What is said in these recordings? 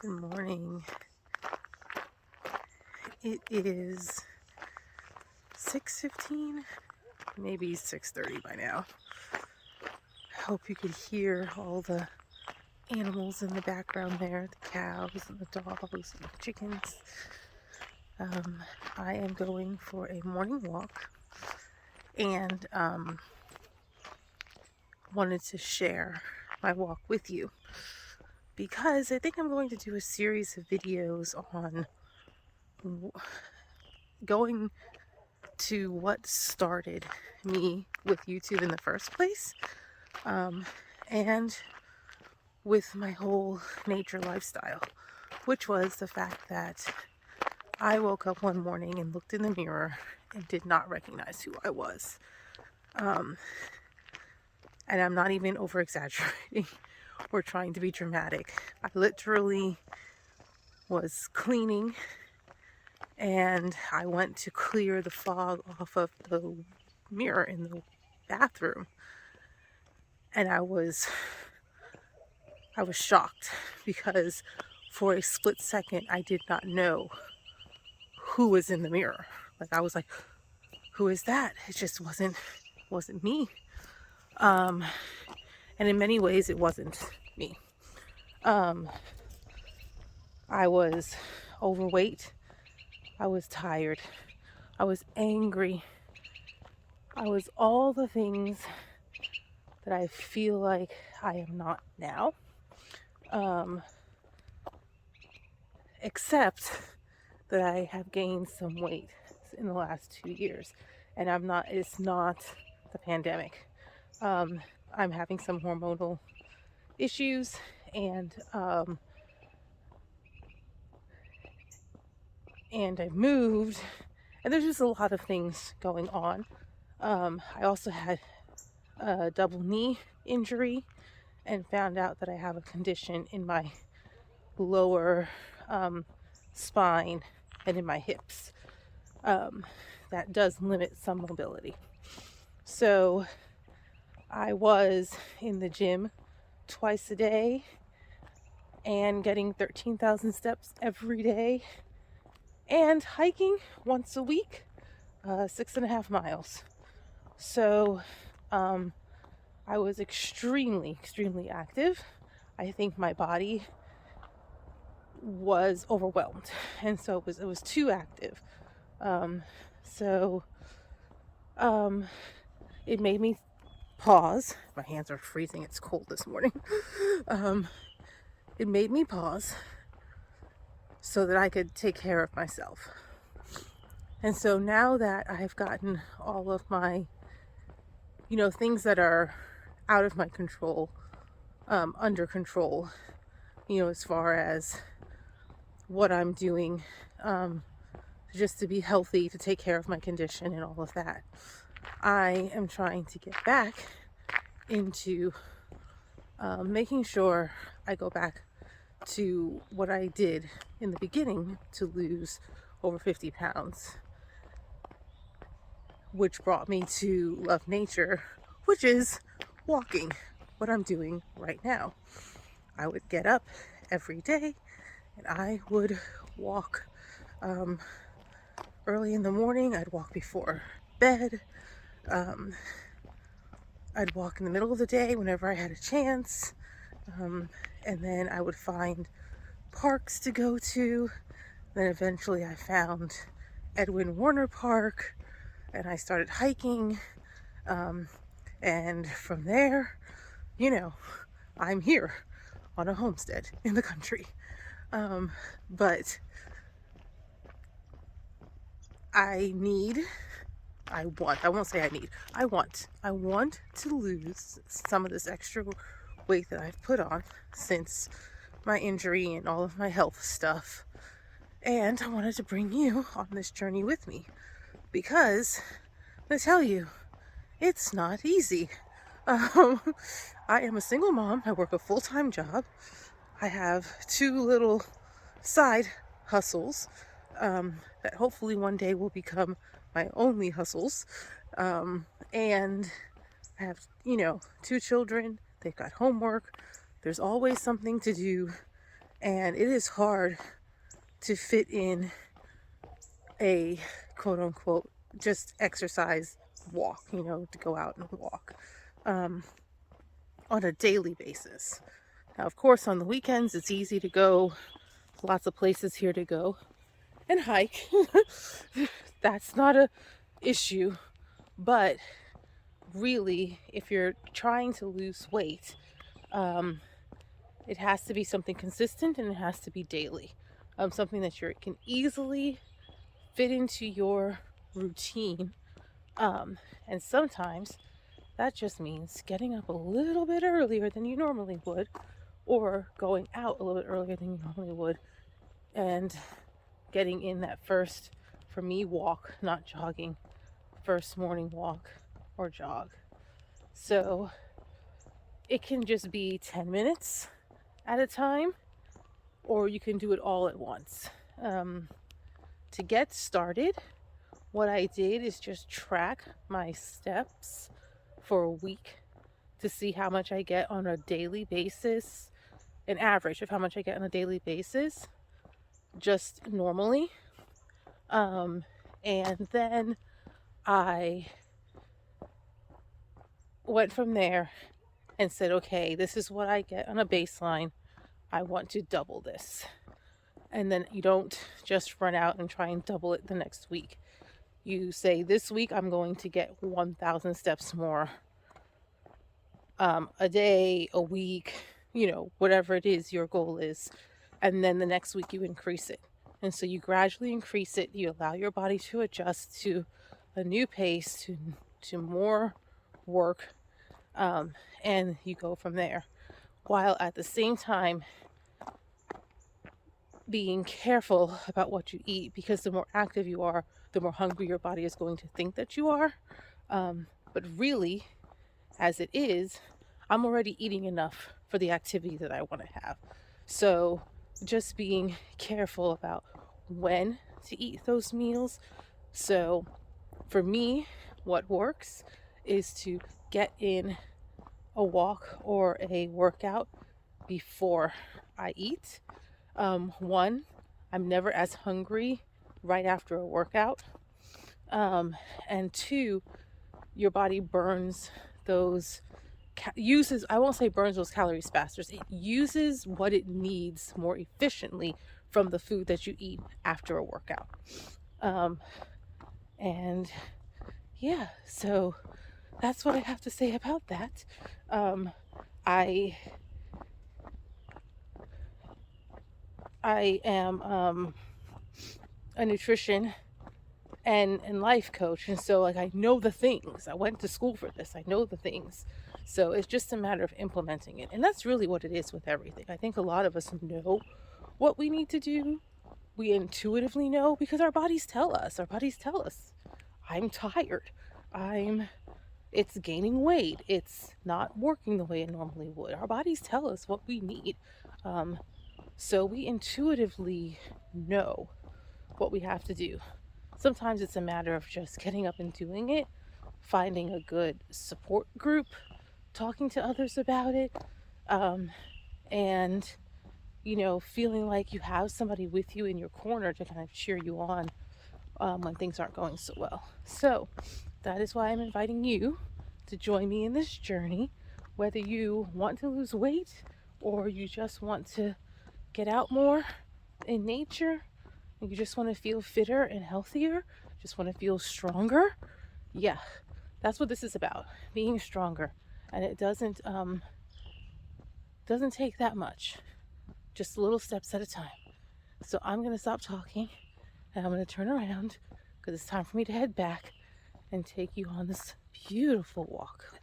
Good morning. It is 6:15, maybe 6:30 by now. I hope you could hear all the animals in the background there, the cows and the dogs and the chickens. I am going for a morning walk and wanted to share my walk with you because I think I'm going to do a series of videos on going to what started me with YouTube in the first place, and with my whole nature lifestyle, which was the fact that I woke up one morning and looked in the mirror and did not recognize who I was. And I'm not even over exaggerating or trying to be dramatic. I literally was cleaning and I went to clear the fog off of the mirror in the bathroom, and I was shocked because for a split second I did not know who was in the mirror. Like, I was like, who is that? It just wasn't me. And in many ways it wasn't me. I was overweight, I was tired, I was angry, I was all the things that I feel like I am not now. Except that I have gained some weight in the last 2 years, and it's not the pandemic. I'm having some hormonal issues, and I moved, and there's just a lot of things going on. I also had a double knee injury and found out that I have a condition in my lower spine and in my hips that does limit some mobility. So I was in the gym twice a day and getting 13,000 steps every day and hiking once a week, 6.5 miles. So I was extremely active. I think my body was overwhelmed, and so it was too active. It made me pause. My hands are freezing. It's cold this morning. It made me pause so that I could take care of myself. And so now that I've gotten all of my, things that are out of my control, under control, as far as what I'm doing, just to be healthy, to take care of my condition and all of that, I am trying to get back into making sure I go back to what I did in the beginning to lose over 50 pounds, which brought me to love nature, which is walking, what I'm doing right now. I would get up every day and I would walk early in the morning. I'd walk before bed. I'd walk in the middle of the day whenever I had a chance. And then I would find parks to go to. Then eventually I found Edwin Warner Park and I started hiking. And from there, I'm here on a homestead in the country. But I want to lose some of this extra weight that I've put on since my injury and all of my health stuff. And I wanted to bring you on this journey with me because I tell you, it's not easy. I am a single mom. I work a full-time job. I have 2 little side hustles that hopefully one day will become my only hustles. And I have, 2 children. They've got homework. There's always something to do. And it is hard to fit in a quote unquote just exercise walk, to go out and walk on a daily basis. Now, of course, on the weekends, it's easy to go, lots of places here to go and hike. That's not a issue. But really, if you're trying to lose weight, it has to be something consistent and it has to be daily. Something that you can easily fit into your routine. And sometimes that just means getting up a little bit earlier than you normally would, or going out a little bit earlier than you normally would, and getting in that first, for me, walk, not jogging, first morning walk or jog. So it can just be 10 minutes at a time, or you can do it all at once. To get started, what I did is just track my steps for a week to see how much I get on a daily basis, an average of how much I get on a daily basis, just normally. And then I went from there and said, okay, this is what I get on a baseline. I want to double this. And then you don't just run out and try and double it the next week. You say, this week I'm going to get 1,000 steps more a day, a week, whatever it is your goal is. And then the next week you increase it. And so you gradually increase it. You allow your body to adjust to a new pace, to more work, and you go from there. While at the same time being careful about what you eat, because the more active you are, the more hungry your body is going to think that you are. But really, as it is, I'm already eating enough for the activity that I want to have. So just being careful about when to eat those meals. So for me, what works is to get in a walk or a workout before I eat. One, I'm never as hungry right after a workout. And two, your body burns those, I won't say burns those calories faster. It uses what it needs more efficiently from the food that you eat after a workout. And yeah, so that's what I have to say about that. I am a nutrition and life coach, and so I know the things. I went to school for this. I know the things. So it's just a matter of implementing it. And that's really what it is with everything. I think a lot of us know what we need to do. We intuitively know because our bodies tell us. I'm tired. It's gaining weight. It's not working the way it normally would. Our bodies tell us what we need. So we intuitively know what we have to do. Sometimes it's a matter of just getting up and doing it, finding a good support group, talking to others about it, and, feeling like you have somebody with you in your corner to kind of cheer you on when things aren't going so well. So that is why I'm inviting you to join me in this journey, whether you want to lose weight or you just want to get out more in nature, and you just want to feel fitter and healthier, just want to feel stronger. Yeah, that's what this is about, being stronger. And it doesn't take that much, just little steps at a time. So I'm going to stop talking and I'm going to turn around because it's time for me to head back and take you on this beautiful walk with me.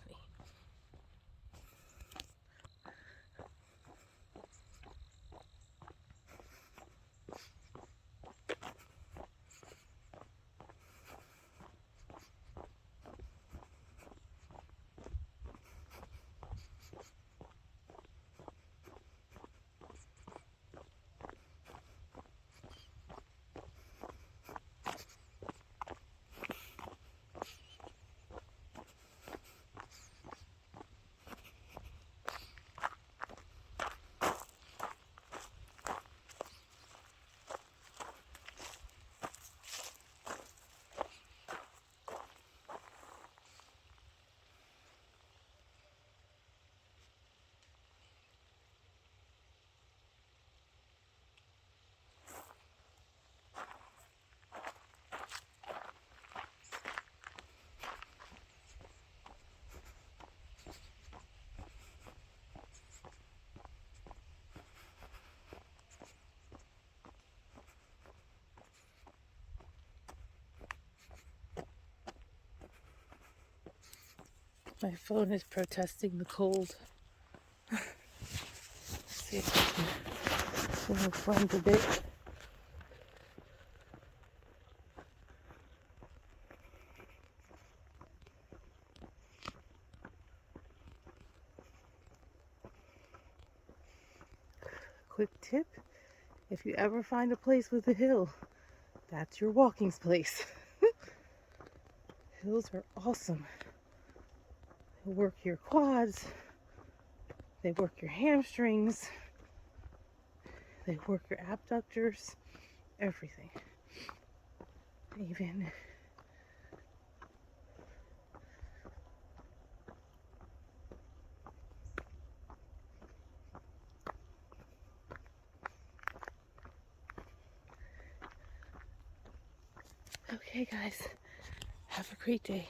My phone is protesting the cold. See if I can front a bit. Quick tip, if you ever find a place with a hill, that's your walking place. Hills are awesome. They work your quads, they work your hamstrings, they work your abductors, everything. Even okay, guys, have a great day.